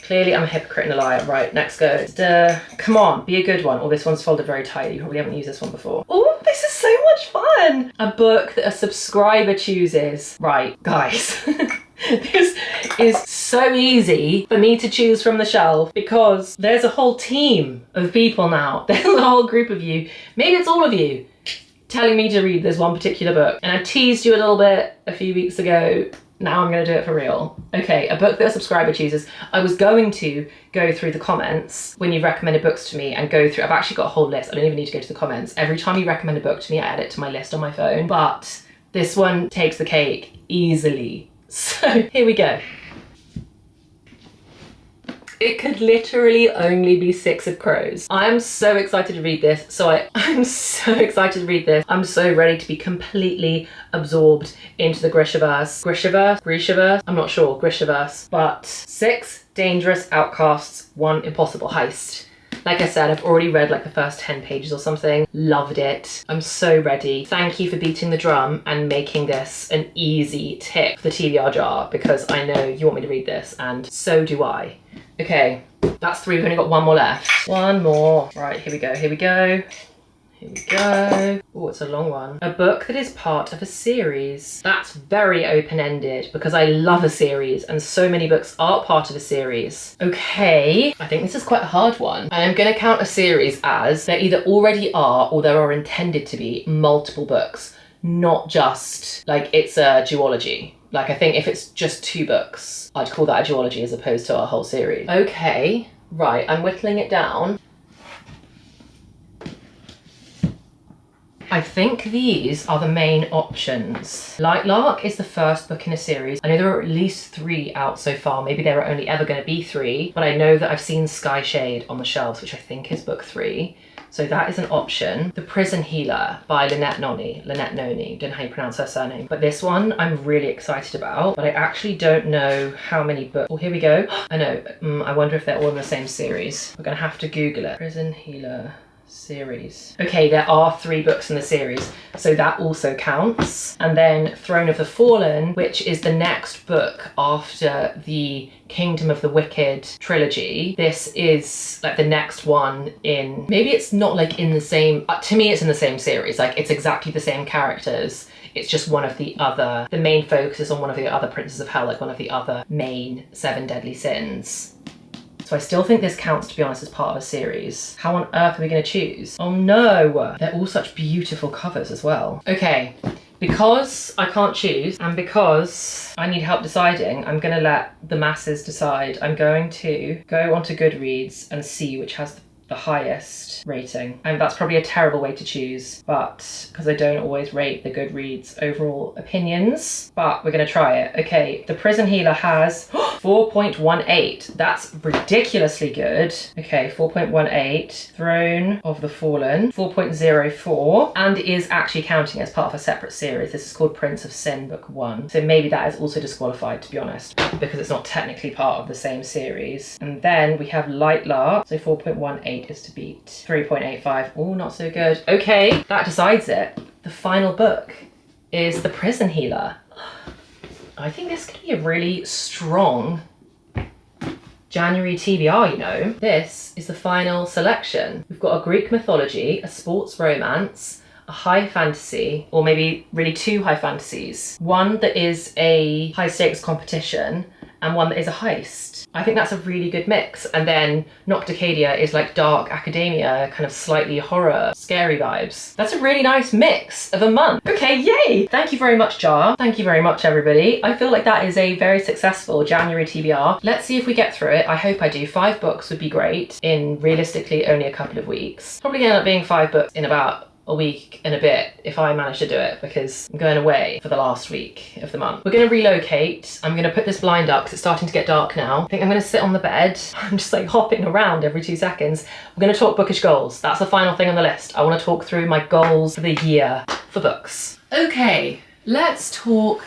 clearly I'm a hypocrite and a liar. Right, next go. Come on, be a good one. Oh, this one's folded very tightly. You probably haven't used this one before. Oh, this is so much fun. A book that a subscriber chooses. Right, guys. This is so easy for me to choose from the shelf because there's a whole team of people now. There's a whole group of you. Maybe it's all of you telling me to read this one particular book. And I teased you a little bit a few weeks ago. Now I'm going to do it for real. Okay, a book that a subscriber chooses. I was going to go through the comments when you recommended books to me and go through, I've actually got a whole list. I don't even need to go to the comments. Every time you recommend a book to me, I add it to my list on my phone. But this one takes the cake easily. So here we go. It could literally only be 6 of Crows. I'm so excited to read this. I'm so excited to read this. I'm so ready to be completely absorbed into the Grishaverse. Grishaverse? I'm not sure, Grishaverse. But 6 dangerous outcasts, 1 impossible heist. Like I said, I've already read like the first 10 pages or something. Loved it. I'm so ready. Thank you for beating the drum and making this an easy tick for the TBR jar, because I know you want me to read this and so do I. Okay, that's 3. We've only got 1 more left. 1 more. Right, here we go, here we go. Here we go. Oh, it's a long one. A book that is part of a series. That's very open-ended because I love a series and so many books are part of a series. Okay, I think this is quite a hard one. I am going to count a series as there either already are or there are intended to be multiple books, not just like it's a duology. Like I think if it's just 2 books, I'd call that a duology as opposed to a whole series. Okay, right, I'm whittling it down. I think these are the main options. Light Lark is the first book in a series. I know there are at least 3 out so far. Maybe there are only ever going to be 3, but I know that I've seen Sky Shade on the shelves, which I think is book 3. So that is an option. The Prison Healer by Lynette Noni. Don't know how you pronounce her surname. But this one I'm really excited about, but I actually don't know how many books. Oh, here we go. I know, I wonder if they're all in the same series. We're gonna have to Google it. Prison Healer series. Okay, there are 3 books in the series, so that also counts. And then Throne of the Fallen, which is the next book after the Kingdom of the Wicked trilogy. This is like the next one in, maybe it's not like in the same, to me it's in the same series, like it's exactly the same characters. It's just one of the other, the main focus is on one of the other Princes of Hell, like one of the other main 7 deadly sins. So I still think this counts, to be honest, as part of a series. How on earth are we going to choose? Oh no! They're all such beautiful covers as well. Okay, because I can't choose and because I need help deciding, I'm going to let the masses decide. I'm going to go onto Goodreads and see which has the highest rating. And that's probably a terrible way to choose, but because I don't always rate the Goodreads overall opinions, but we're gonna try it. Okay, The Prison Healer has 4.18. That's ridiculously good. Okay, 4.18. Throne of the Fallen, 4.04, and is actually counting as part of a separate series. This is called Prince of Sin, Book 1. So maybe that is also disqualified, to be honest, because it's not technically part of the same series. And then we have Light Lark, so 4.18 is to beat 3.85. Oh, not so good. Okay, that decides it. The final book is The Prison Healer. I think this could be a really strong January TBR, you know. This is the final selection. We've got a Greek mythology, a sports romance, a high fantasy, or maybe really 2 high fantasies. One that is a high stakes competition and one that is a heist. I think that's a really good mix. And then Nocticadia is like dark academia, kind of slightly horror, scary vibes. That's a really nice mix of a month. Okay, yay! Thank you very much, Jar. Thank you very much, everybody. I feel like that is a very successful January TBR. Let's see if we get through it. I hope I do. 5 books would be great in realistically only a couple of weeks. Probably end up being 5 books in about a week and a bit if I manage to do it, because I'm going away for the last week of the month. We're going to relocate. I'm going to put this blind up because it's starting to get dark now. I think I'm going to sit on the bed. I'm just like hopping around every 2 seconds. I'm going to talk bookish goals. That's the final thing on the list. I want to talk through my goals for the year for books. Okay, let's talk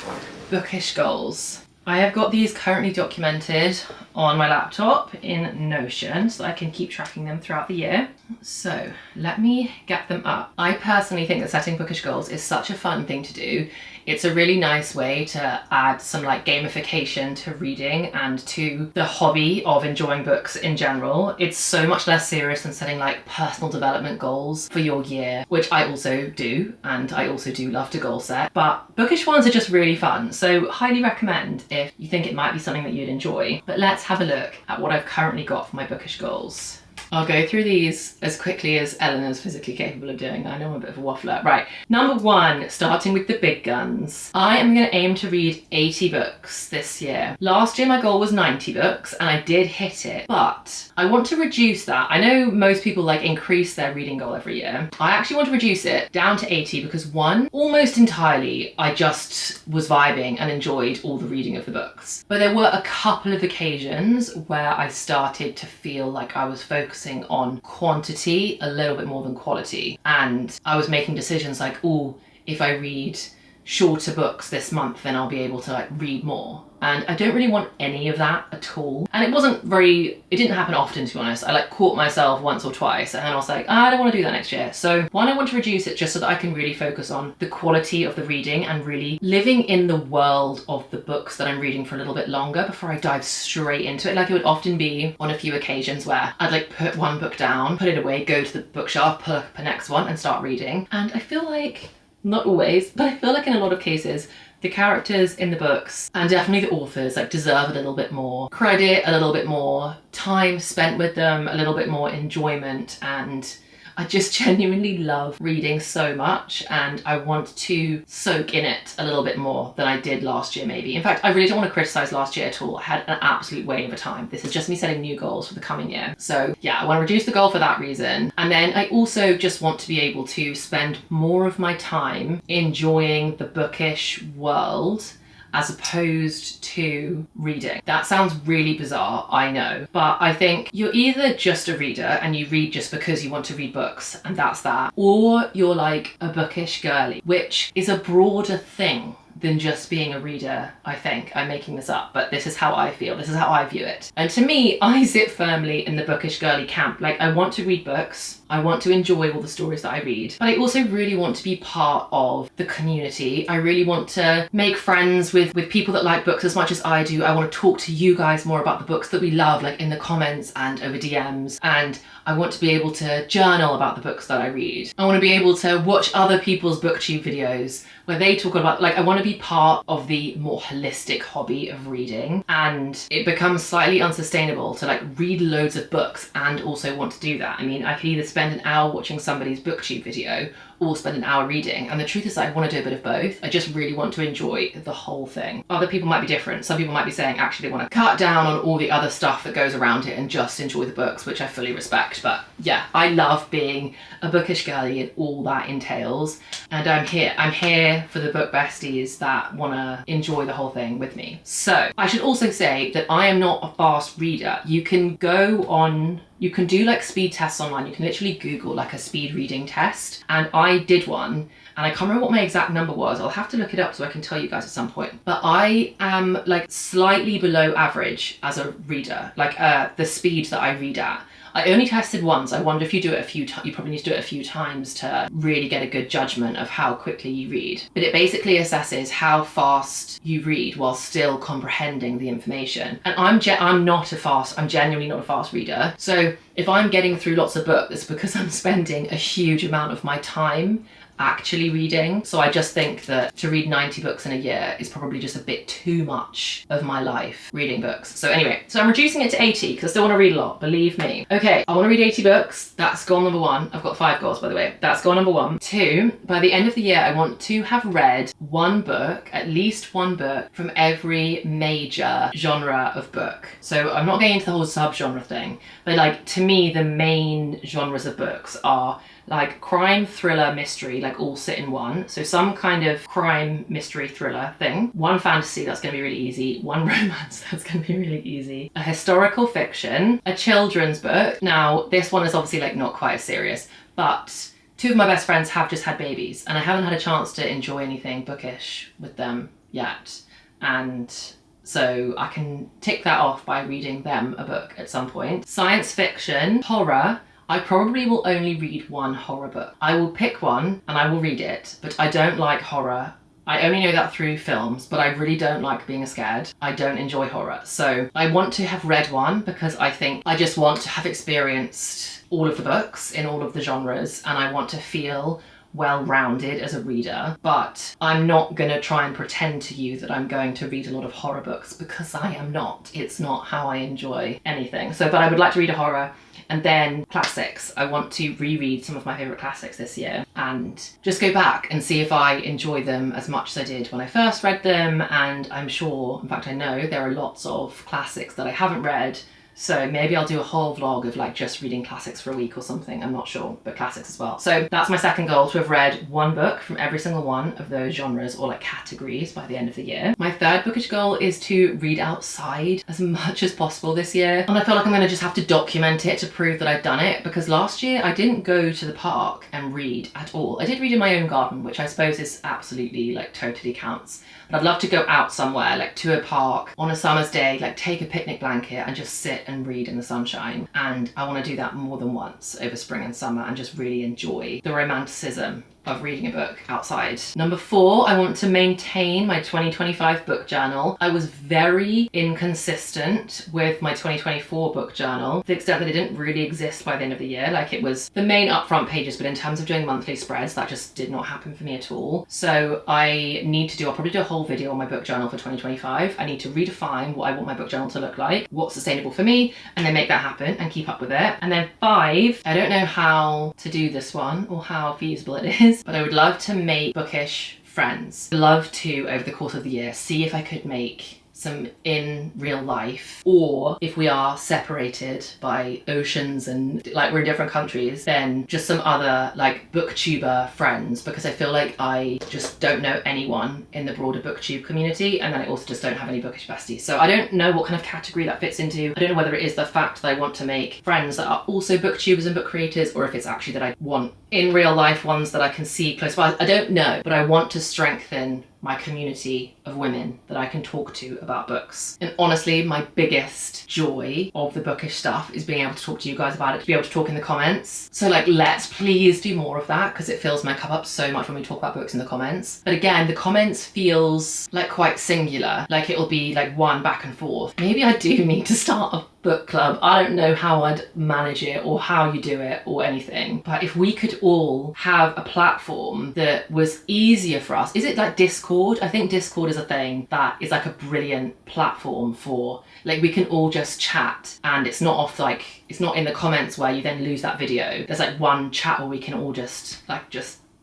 bookish goals. I have got these currently documented on my laptop in Notion so I can keep tracking them throughout the year. So let me get them up. I personally think that setting bookish goals is such a fun thing to do. It's a really nice way to add some like gamification to reading and to the hobby of enjoying books in general. It's so much less serious than setting like personal development goals for your year, which I also do, and I also do love to goal set. But bookish ones are just really fun, so highly recommend if you think it might be something that you'd enjoy. But let's have a look at what I've currently got for my bookish goals. I'll go through these as quickly as Eleanor's physically capable of doing. I know I'm a bit of a waffler. Right, number 1, starting with the big guns. I am going to aim to read 80 books this year. Last year my goal was 90 books and I did hit it, but I want to reduce that. I know most people like increase their reading goal every year. I actually want to reduce it down to 80 because 1, almost entirely I just was vibing and enjoyed all the reading of the books. But there were a couple of occasions where I started to feel like I was focusing on quantity a little bit more than quality, and I was making decisions like, oh, if I read shorter books this month then I'll be able to like read more, and I don't really want any of that at all. And it didn't happen often, to be honest. I like caught myself once or twice and then I was like, I don't want to do that next year. So 1, I want to reduce it just so that I can really focus on the quality of the reading and really living in the world of the books that I'm reading for a little bit longer before I dive straight into it. Like it would often be on a few occasions where I'd like put one book down, put it away, go to the bookshelf, pull up the next one and start reading. And I feel like, not always, but I feel like in a lot of cases the characters in the books, and definitely the authors, like deserve a little bit more credit, a little bit more time spent with them, a little bit more enjoyment, and I just genuinely love reading so much and I want to soak in it a little bit more than I did last year maybe. In fact, I really don't want to criticize last year at all. I had an absolute wave of a time. This is just me setting new goals for the coming year. So yeah, I want to reduce the goal for that reason. And then I also just want to be able to spend more of my time enjoying the bookish world as opposed to reading. That sounds really bizarre, I know, but I think you're either just a reader and you read just because you want to read books and that's that, or you're like a bookish girly, which is a broader thing than just being a reader, I think. I'm making this up, but this is how I feel, this is how I view it. And to me, I sit firmly in the bookish girly camp. Like, I want to read books, I want to enjoy all the stories that I read, but I also really want to be part of the community. I really want to make friends with people that like books as much as I do. I want to talk to you guys more about the books that we love, like in the comments and over DMs, and I want to be able to journal about the books that I read. I want to be able to watch other people's booktube videos where they talk about, like, I want to be part of the more holistic hobby of reading, and it becomes slightly unsustainable to like read loads of books and also want to do that. I mean, I could either spend an hour watching somebody's booktube video or spend an hour reading, and the truth is that I want to do a bit of both. I just really want to enjoy the whole thing. Other people might be different. Some people might be saying actually they want to cut down on all the other stuff that goes around it and just enjoy the books, which I fully respect. But yeah, I love being a bookish girly and all that entails, and I'm here for the book besties that want to enjoy the whole thing with me. So I should also say that I am not a fast reader. You can do like speed tests online. You can literally Google like a speed reading test, and I did one, and I can't remember what my exact number was. I'll have to look it up so I can tell you guys at some point. But I am like slightly below average as a reader, like the speed that I read at. I only tested once. I wonder if you do it a few times, you probably need to do it a few times to really get a good judgment of how quickly you read. But it basically assesses how fast you read while still comprehending the information. And I'm genuinely not a fast reader. So if I'm getting through lots of books, it's because I'm spending a huge amount of my time actually reading. So I just think that to read 90 books in a year is probably just a bit too much of my life reading books. So anyway, so I'm reducing it to 80 because I still want to read a lot, believe me. Okay, I want to read 80 books. That's goal number 1. I've got 5 goals, by the way. That's goal number 1. 2, by the end of the year, I want to have read one book, at least one book from every major genre of book. So I'm not getting into the whole sub-genre thing, but like to me, the main genres of books are like crime, thriller, mystery, like all sit in one. So some kind of crime, mystery, thriller thing. One fantasy, that's going to be really easy. One romance, that's going to be really easy. A historical fiction, a children's book. Now, this one is obviously like not quite as serious, but 2 of my best friends have just had babies, and I haven't had a chance to enjoy anything bookish with them yet. And so I can tick that off by reading them a book at some point. Science fiction, horror. I probably will only read one horror book. I will pick one and I will read it, but I don't like horror. I only know that through films, but I really don't like being scared. I don't enjoy horror. So I want to have read one because I think I just want to have experienced all of the books in all of the genres, and I want to feel well-rounded as a reader. But I'm not gonna try and pretend to you that I'm going to read a lot of horror books, because I am not. It's not how I enjoy anything. So, but I would like to read a horror. And then classics. I want to reread some of my favourite classics this year and just go back and see if I enjoy them as much as I did when I first read them. And I'm sure, in fact I know, there are lots of classics that I haven't read. So maybe I'll do a whole vlog of like just reading classics for a week or something, I'm not sure, but classics as well. So that's my second goal, to have read one book from every single one of those genres or like categories by the end of the year. My third bookish goal is to read outside as much as possible this year. And I feel like I'm gonna just have to document it to prove that I've done it, because last year I didn't go to the park and read at all. I did read in my own garden, which I suppose is absolutely like totally counts. But I'd love to go out somewhere, like to a park on a summer's day, like take a picnic blanket and just sit and read in the sunshine. And I want to do that more than once over spring and summer and just really enjoy the romanticism of reading a book outside. Number 4, I want to maintain my 2025 book journal. I was very inconsistent with my 2024 book journal, to the extent that it didn't really exist by the end of the year. Like, it was the main upfront pages, but in terms of doing monthly spreads, that just did not happen for me at all. So I'll probably do a whole video on my book journal for 2025. I need to redefine what I want my book journal to look like, what's sustainable for me, and then make that happen and keep up with it. And then 5, I don't know how to do this one or how feasible it is, but I would love to make bookish friends. I'd love to, over the course of the year, see if I could make some in real life, or if we are separated by oceans and like we're in different countries, then just some other like booktuber friends, because I feel like I just don't know anyone in the broader booktube community, and then I also just don't have any bookish besties. So I don't know what kind of category that fits into. I don't know whether it is the fact that I want to make friends that are also booktubers and book creators, or if it's actually that I want in real life ones that I can see close by. I don't know, but I want to strengthen my community of women that I can talk to about books. And honestly, my biggest joy of the Bookish stuff is being able to talk to you guys about it, to be able to talk in the comments. So like, let's please do more of that, because it fills my cup up so much when we talk about books in the comments. But again, the comments feels like quite singular, like it'll be like one back and forth. Maybe I do need to start a book club. I don't know how I'd manage it or how you do it or anything, but if we could all have a platform that was easier for us. Is it like Discord? I think Discord is a thing that is like a brilliant platform for, like, we can all just chat, and it's not off, like, it's not in the comments where you then lose that video. There's like one chat where we can all just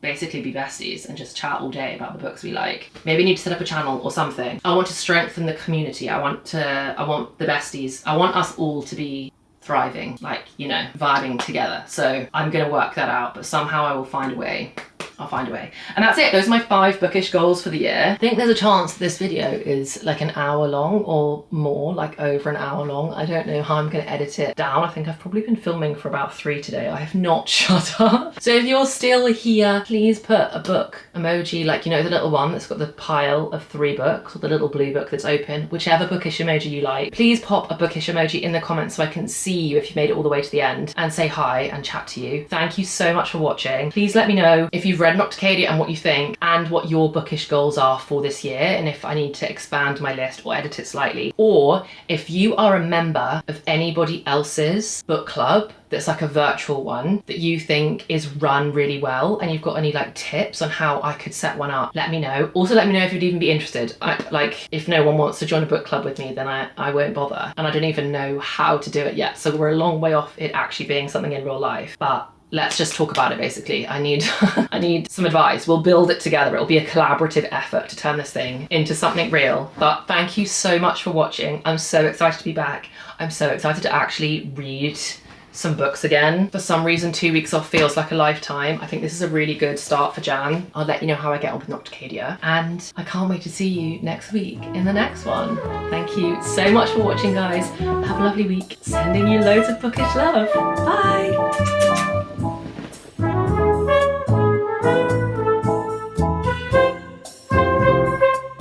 basically be besties and just chat all day about the books we like. Maybe I need to set up a channel or something. I want to strengthen the community. I want the besties. I want us all to be thriving, like, you know, vibing together. So I'm gonna work that out, but somehow I will find a way. I'll find a way. And that's it. Those are my 5 bookish goals for the year. I think there's a chance this video is like an hour long or more, like over an hour long. I don't know how I'm going to edit it down. I think I've probably been filming for about 3 today. I have not shut up. So if you're still here, please put a book emoji, like, you know, the little one that's got the pile of 3 books, or the little blue book that's open, whichever bookish emoji you like. Please pop a bookish emoji in the comments so I can see you if you made it all the way to the end, and say hi and chat to you. Thank you so much for watching. Please let me know if you've read Nocticadia and what you think, and what your bookish goals are for this year, and if I need to expand my list or edit it slightly. Or if you are a member of anybody else's book club that's like a virtual one that you think is run really well, and you've got any like tips on how I could set one up, let me know. Also let me know if you'd even be interested. Like, if no one wants to join a book club with me, then I won't bother, and I don't even know how to do it yet, so we're a long way off it actually being something in real life. But let's just talk about it, basically. I need I need some advice. We'll build it together. It'll be a collaborative effort to turn this thing into something real. But thank you so much for watching. I'm so excited to be back. I'm so excited to actually read some books again. For some reason, 2 weeks off feels like a lifetime. I think this is a really good start for Jan. I'll let you know how I get on with Nocticadia, and I can't wait to see you next week in the next one. Thank you so much for watching, guys. Have a lovely week. Sending you loads of bookish love. Bye.